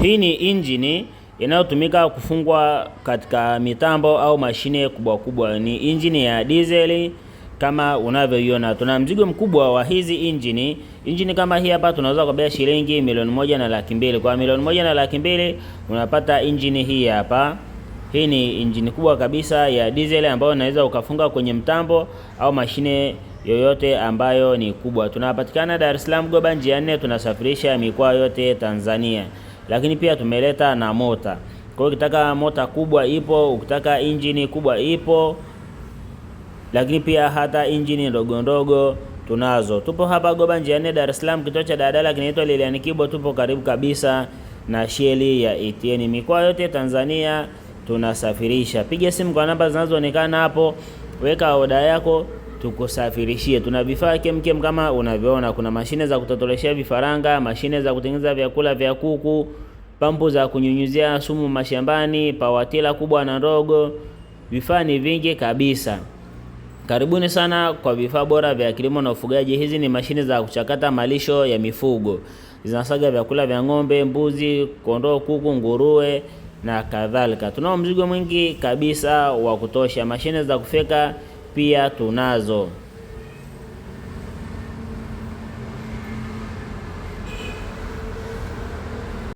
Hii ni injini inayotumika kufungwa katika mitambo au mashine kubwa kubwa. Ni injini ya diesel kama unavyoiona. Tuna mzigo mkubwa wa hizi injini. Injini kama hii hapa tunaweza kubeba shilingi 1,200,000. Kwa 1,200,000 unapata injini hii hapa. Hii ni injini kubwa kabisa ya diesel ambayo unaweza ukafunga kwenye mtambo au mashine yoyote ambayo ni kubwa. Tunapatikana Dar es Salaam Goba njia 4, tunasafirisha mikoa yote Tanzania. Lakini pia tumeleta na mota. Kwa hiyo ukitaka mota kubwa ipo, ukitaka injini kubwa ipo. Lakini pia hata injini ndogo ndogo tunazo. Tupo hapa Goba njia 4 Dar es Salaam, kituo cha daladala kinaitwa Lilian Kibo. Tupo karibu kabisa na sheli ya ETN. Mikoa yote Tanzania tunasafirisha. Piga simu kwa namba zinazoonekana hapo, weka oda yako tukusafirishie. Tuna vifaa kemkem kama unavyoona. Kuna mashine za kutotoleshea vifaranga, mashine za kutengeneza vyakula vya kuku, pampu za kunyunyuzia sumu mashambani, pawatila kubwa na ndogo. Vifaa ni vingi kabisa. Karibuni sana kwa vifaa bora vya kilimo na ufugaji. Hizi ni mashine za kuchakata malisho ya mifugo. Zinasaga vyakula vya ng'ombe, mbuzi, kondoo, kuku, nguruwe na kadhalika. Tunao mzigo mwingi kabisa wa kutosha. Mashine za kufeka pia tunazo.